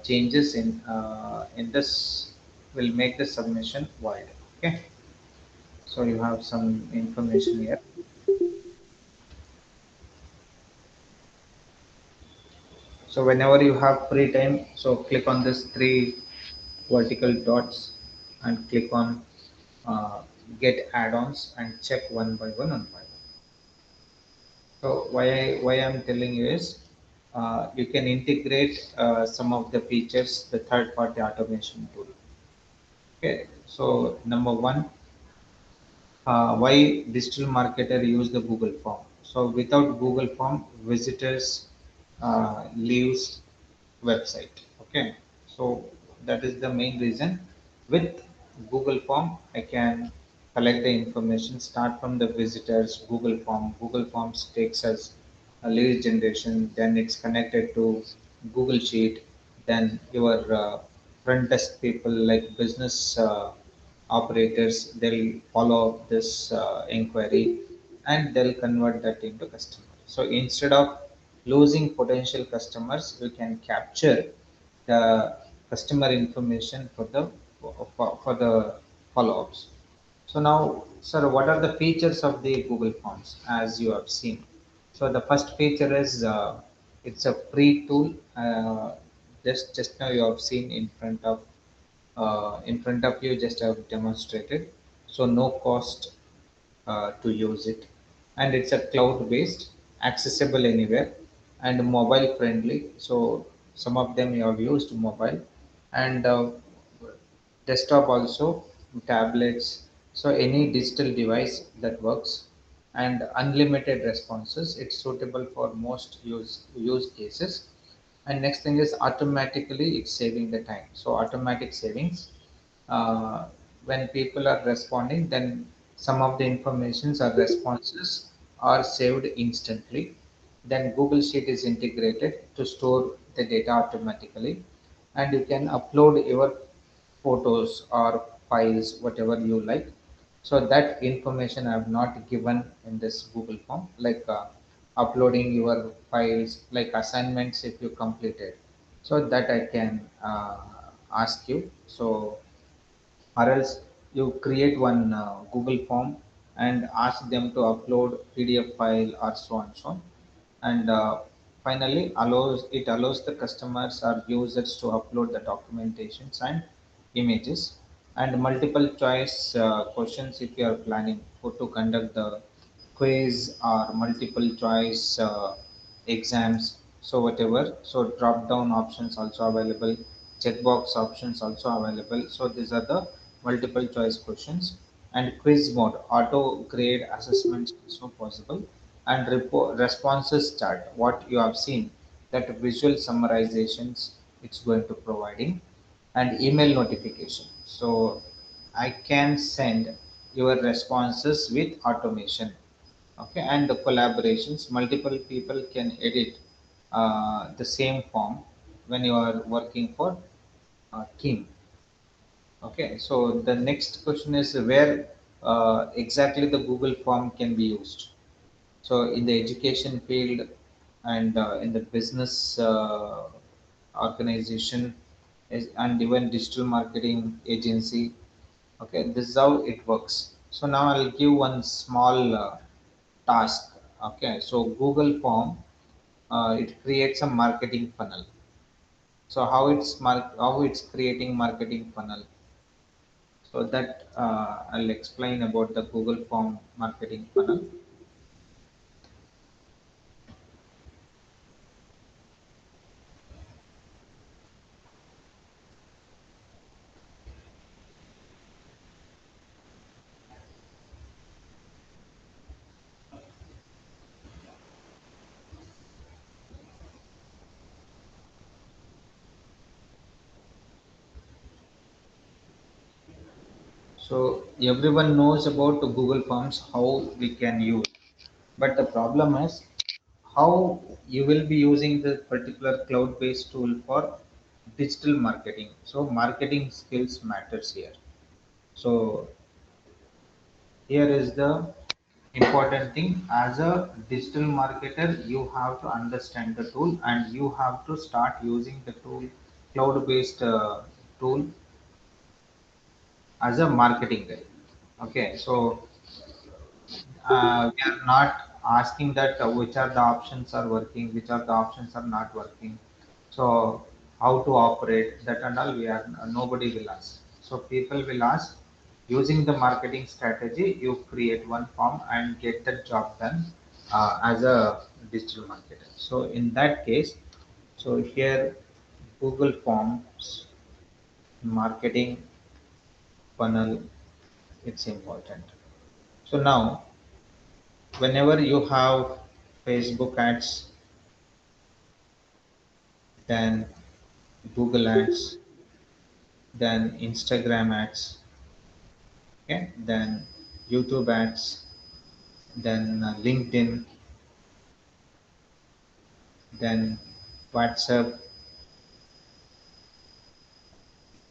changes in this will make the submission void. Okay. So you have some information here. So whenever you have free time, so click on this three vertical dots and click on uh, get add-ons and check one by one on by one. So why I'm telling you is you can integrate some of the features the third party automation tool. Okay, so number one, why digital marketer use the Google form. So without Google form, visitors leaves website. Okay, so that is the main reason. With Google form, I can collect the information, start from the visitors, Google form. Google forms takes us a lead generation, then it's connected to Google Sheet, then your front desk people like business operators, they'll follow this inquiry and they'll convert that into customer. So instead of losing potential customers, we can capture the customer information for the follow-ups. So now, sir, what are the features of the Google Forms as you have seen? So the first feature is it's a free tool. Just now you have seen in front of you. Just have demonstrated. So no cost to use it, and it's a cloud based, accessible anywhere, and mobile friendly. So some of them you have used mobile, and desktop also, tablets, so any digital device that works, and unlimited responses. It's suitable for most use cases. And next thing is automatically it's saving the time, so automatic savings. uh, when people are responding, then some of the informations or responses are saved instantly. Then Google Sheet is integrated to store the data automatically, and you can upload your photos or files, whatever you like. So that information I have not given in this Google form, like uploading your files, like assignments if you completed. So that I can ask you. So or else you create one Google form and ask them to upload PDF file or so on so on. And finally allows the customers or users to upload the documentations and images, and multiple choice questions if you are planning for to conduct the quiz or multiple choice exams. So whatever, so drop down options also available, checkbox options also available. So these are the multiple choice questions, and quiz mode, auto grade assessments also possible, and responses chart, what you have seen, that visual summarizations it's going to providing, and email notification. So I can send your responses with automation. Okay, and the collaborations, multiple people can edit the same form when you are working for a team. Okay, so the next question is where exactly the Google form can be used. So in the education field, and in the business organization, and even digital marketing agency. Okay, this is how it works. So now I'll give one small task. Okay, so Google form, it creates a marketing funnel. So how it's creating marketing funnel. So that I'll explain about the Google form marketing funnel. So everyone knows about the Google Forms, how we can use. But the problem is how you will be using the particular cloud-based tool for digital marketing. So marketing skills matters here. So here is the important thing. As a digital marketer, you have to understand the tool and you have to start using the tool, cloud-based tool as a marketing guy. Okay, so we are not asking that which are the options are working, which are the options are not working. So how to operate that and all we are nobody will ask. So people will ask using the marketing strategy. You create one form and get the job done as a digital marketer. So in that case, so here Google Forms marketing funnel it's important. So now whenever you have Facebook ads, then Google ads, then Instagram ads, okay, then YouTube ads, then LinkedIn, then WhatsApp,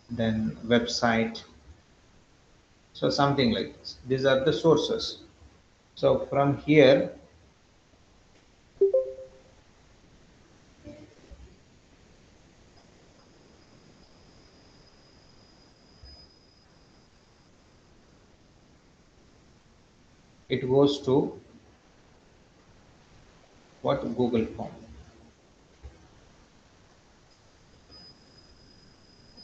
then website. So something like this. These are the sources. So from here, it goes to what Google form.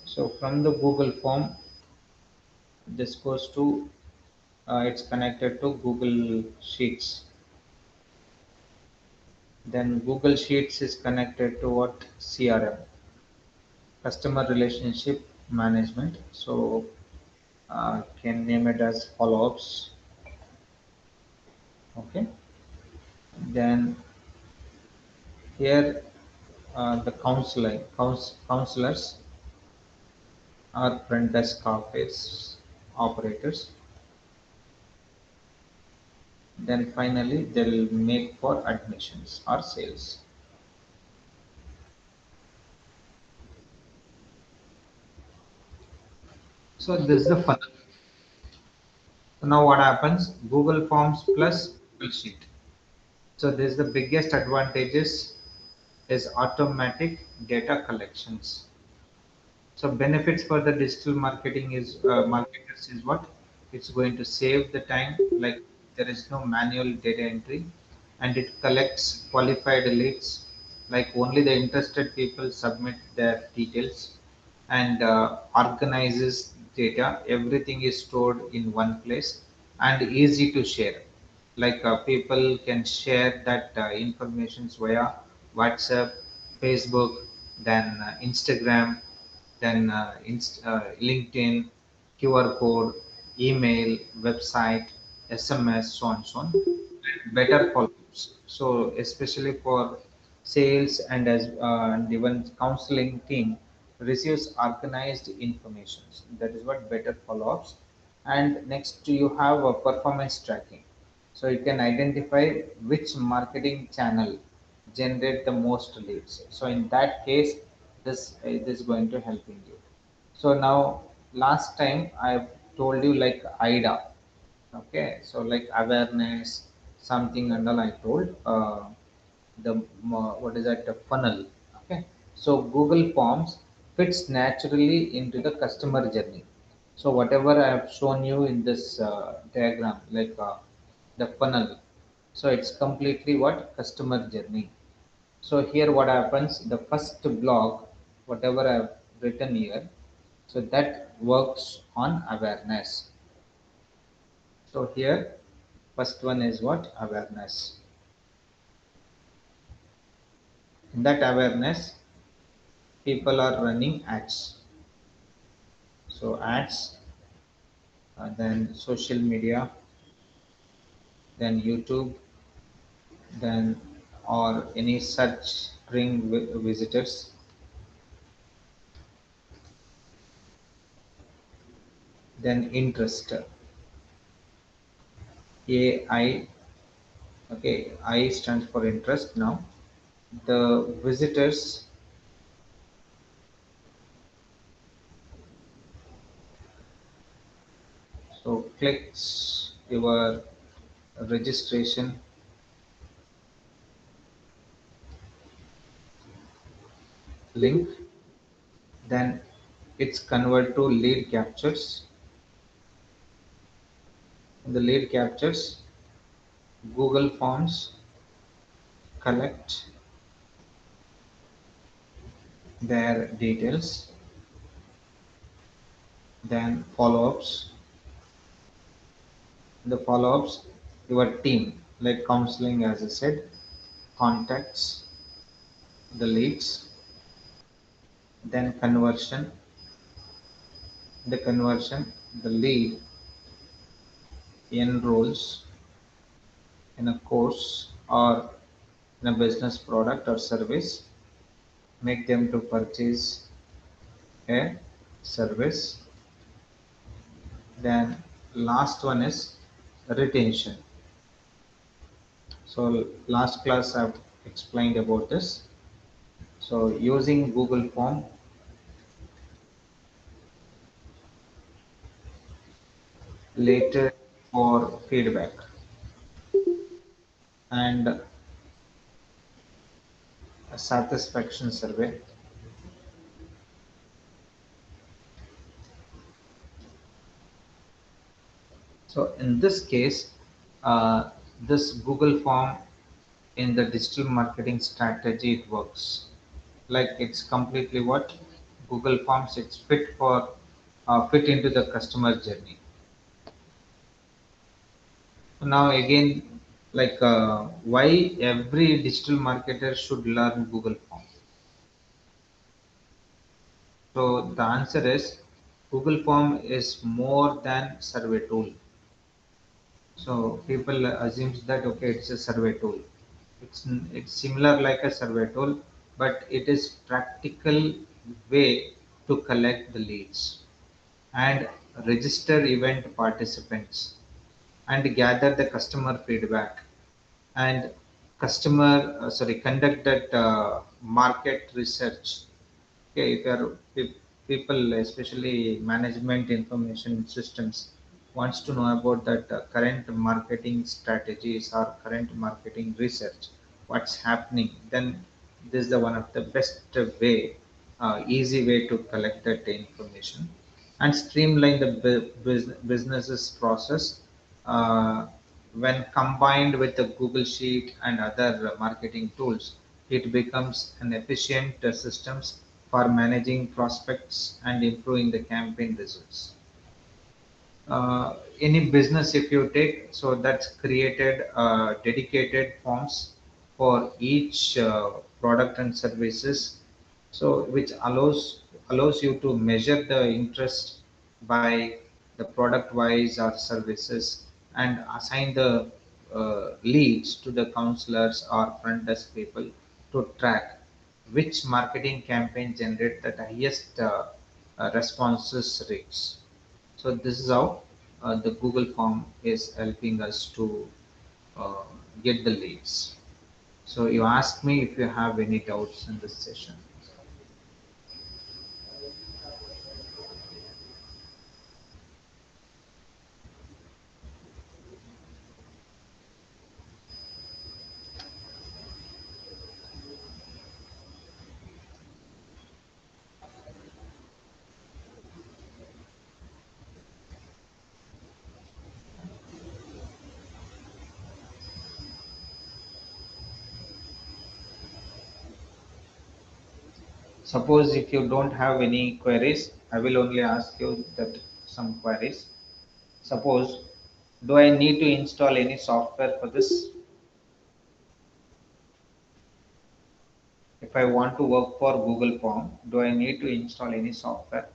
So from the Google form, this goes to it's connected to Google Sheets. Then Google Sheets is connected to what CRM, customer relationship management. So can name it as follow-ups. Okay. Then here the counselors are front desk office operators. Then finally they'll make for admissions or sales. So this is the funnel. So now what happens? Google Forms plus Google Sheet. So this is the biggest advantages is automatic data collections. So benefits for the digital marketing is marketers is what? It's going to save the time, like there is no manual data entry, and it collects qualified leads. Like only the interested people submit their details, and organizes data. Everything is stored in one place and easy to share. Like people can share that informations via WhatsApp, Facebook, then Instagram, then LinkedIn, QR code, email, website, SMS, so on, so on. Better follow-ups. So especially for sales and even counseling team receives organized information. That is what better follow-ups. And next you have a performance tracking. So you can identify which marketing channel generate the most leads. So in that case, this is going to helping you. So now last time I told you like IDA. Okay, so like awareness, something and all I told. The what is that? The funnel. Okay, so Google Forms fits naturally into the customer journey. So whatever I have shown you in this diagram, like the funnel, so it's completely what customer journey. So here what happens? The first block, whatever I have written here, so that works on awareness. So here, first one is what? Awareness. In that awareness, people are running ads. So ads, then social media, then YouTube, then or any search bring visitors. then interest, AI. Okay, I stands for interest. Now the visitors, so clicks your registration link, then it's convert to lead captures. In the lead captures, Google Forms collect their details, then follow-ups. The follow-ups, your team, like counseling, as I said, contacts the leads, then conversion. The conversion, the lead enrolls in a course or in a business product or service, make them to purchase a service. Then last one is retention. So last class I've explained about this. So using Google Form later for feedback and a satisfaction survey. So in this case, uh, this Google Form in the digital marketing strategy, it works. Like it's completely what Google Forms, it's fit for fit into the customer journey. So now again, like why every digital marketer should learn Google Form? So the answer is Google Form is more than survey tool. So people assumes that okay, it's a survey tool. It's similar like a survey tool, but it is practical way to collect the leads and register event participants and gather the customer feedback and conduct that market research. Okay, if you are people, especially management information systems, wants to know about that current marketing strategies or current marketing research, what's happening, then this is the one of the best way, easy way to collect that information and streamline the business's process. uh, when combined with the Google Sheet and other marketing tools, it becomes an efficient systems for managing prospects and improving the campaign results. Any business if you take, so that's created dedicated forms for each product and services, so which allows you to measure the interest by the product wise or services and assign the leads to the counselors or front desk people to track which marketing campaign generate the highest responses rates. So this is how the Google form is helping us to uh, get the leads. So you ask me if you have any doubts in this session. Suppose if you don't have any queries, I will only ask you that some queries. Suppose, do I need to install any software for this? If I want to work for Google Form, do I need to install any software?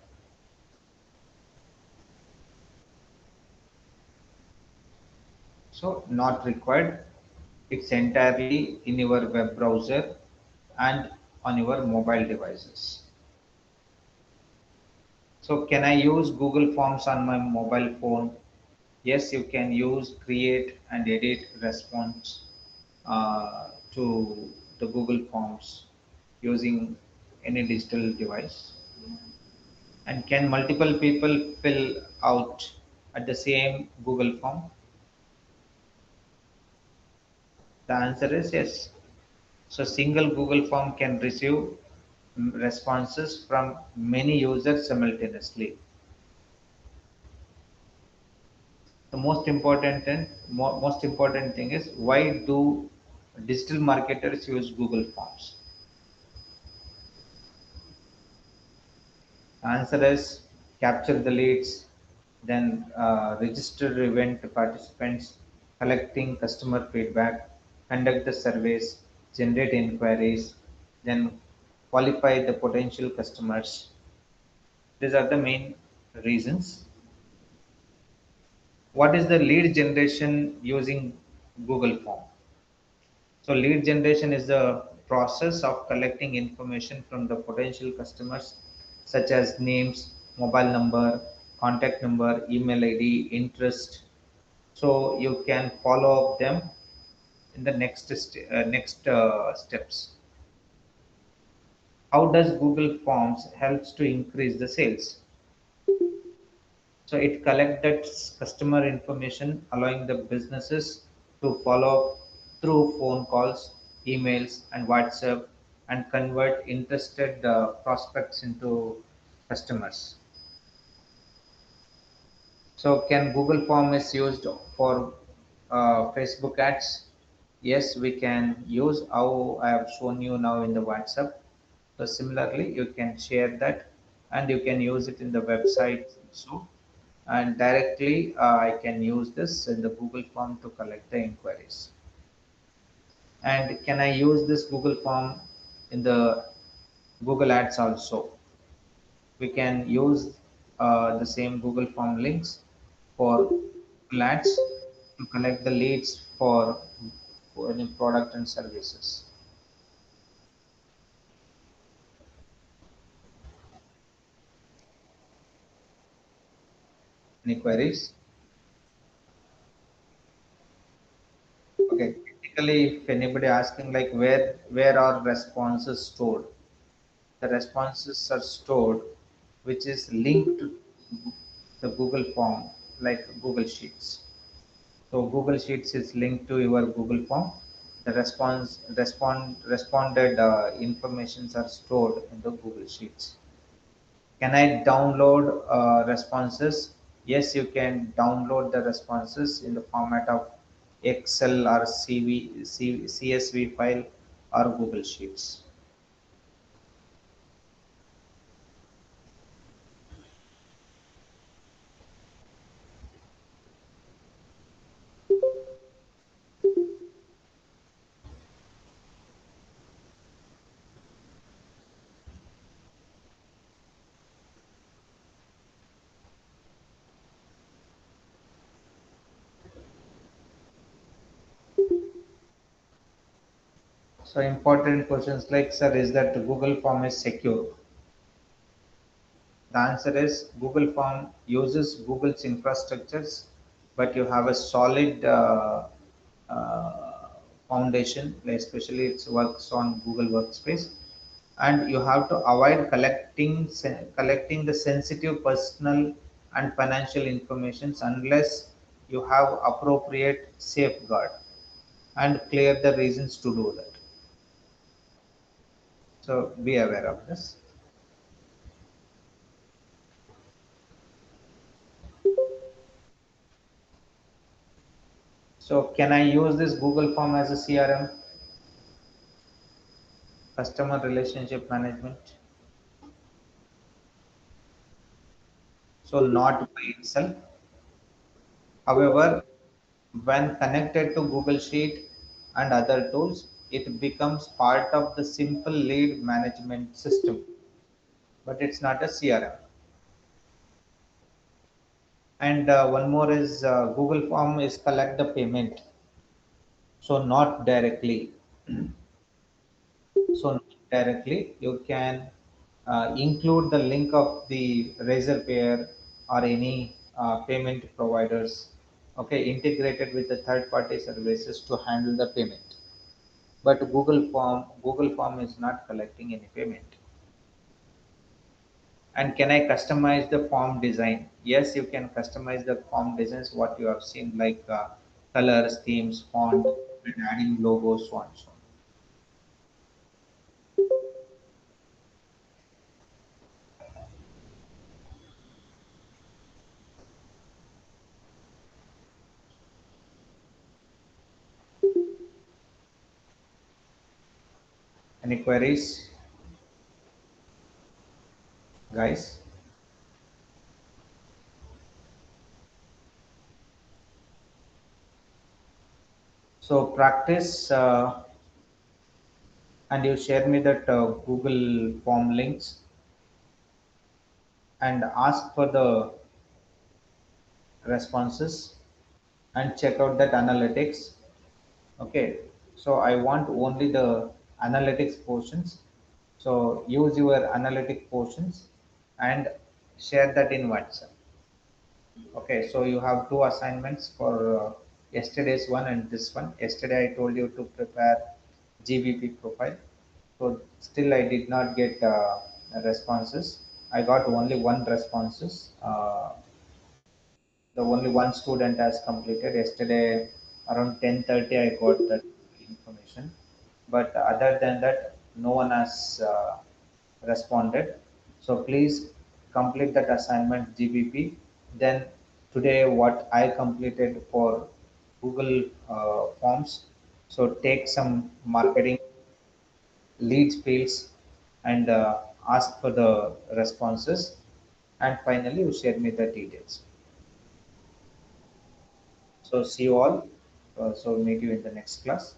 So not required. It's entirely in your web browser and on your mobile devices. So can I use Google Forms on my mobile phone? Yes, you can use, create and edit response to the Google Forms using any digital device. And can multiple people fill out at the same Google form? The answer is yes. So single Google form can receive responses from many users simultaneously. The most important thing is, why do digital marketers use Google Forms? Answer is capture the leads, then register event participants, collecting customer feedback, conduct the surveys, generate inquiries, then qualify the potential customers. These are the main reasons. What is the lead generation using Google Form? So lead generation is the process of collecting information from the potential customers such as names, mobile number, contact number, email ID, interest. So you can follow up them in the next steps. How does Google Forms helps to increase the sales? So it collects customer information, allowing the businesses to follow up through phone calls, emails, and WhatsApp, and convert interested prospects into customers. So can Google Form is used for Facebook ads? Yes, we can use how I have shown you now in the WhatsApp. So similarly, you can share that and you can use it in the website. So and directly I can use this in the Google form to collect the inquiries. And can I use this Google form in the Google Ads also? We can use the same Google form links for Google Ads to collect the leads for any product and services. Any queries? Okay. Typically, if anybody asking like where are responses stored? The responses are stored, which is linked to the Google form, like Google Sheets. So Google Sheets is linked to your Google form. The responded informations are stored in the Google Sheets. Can I download responses? Yes, you can download the responses in the format of Excel or CSV file or Google Sheets. So important questions like, sir, is that the Google form is secure? The answer is Google form uses Google's infrastructures, but you have a solid uh, foundation, especially it works on Google Workspace, and you have to avoid collecting the sensitive personal and financial informations unless you have appropriate safeguard and clear the reasons to do that. So be aware of this. So can I use this Google form as a CRM, customer relationship management? So not by itself. However, when connected to Google Sheet and other tools, it becomes part of the simple lead management system, but it's not a CRM. And one more is Google Form is collect the payment, so not directly. So not directly, you can include the link of the Razorpay or any payment providers, okay, integrated with the third party services to handle the payment. But Google Form is not collecting any payment. And can I customize the form design? Yes, you can customize the form designs what you have seen, like colors, themes, font, and adding logos, so on and so on. Any queries, guys? So practice, and you share me that Google form links and ask for the responses and check out that analytics. Okay, so I want only the analytics portions. So use your analytic portions and share that in WhatsApp. Okay, so you have two assignments for yesterday's one and this one. Yesterday I told you to prepare GBP profile. So still I did not get responses. I got only one responses. The only one student has completed yesterday around 10:30. I got that information, but other than that, no one has responded. So please complete that assignment GBP. Then today, what I completed for Google Forms. So take some marketing leads fields and ask for the responses, and finally you share me the details. So see you all. So meet you in the next class.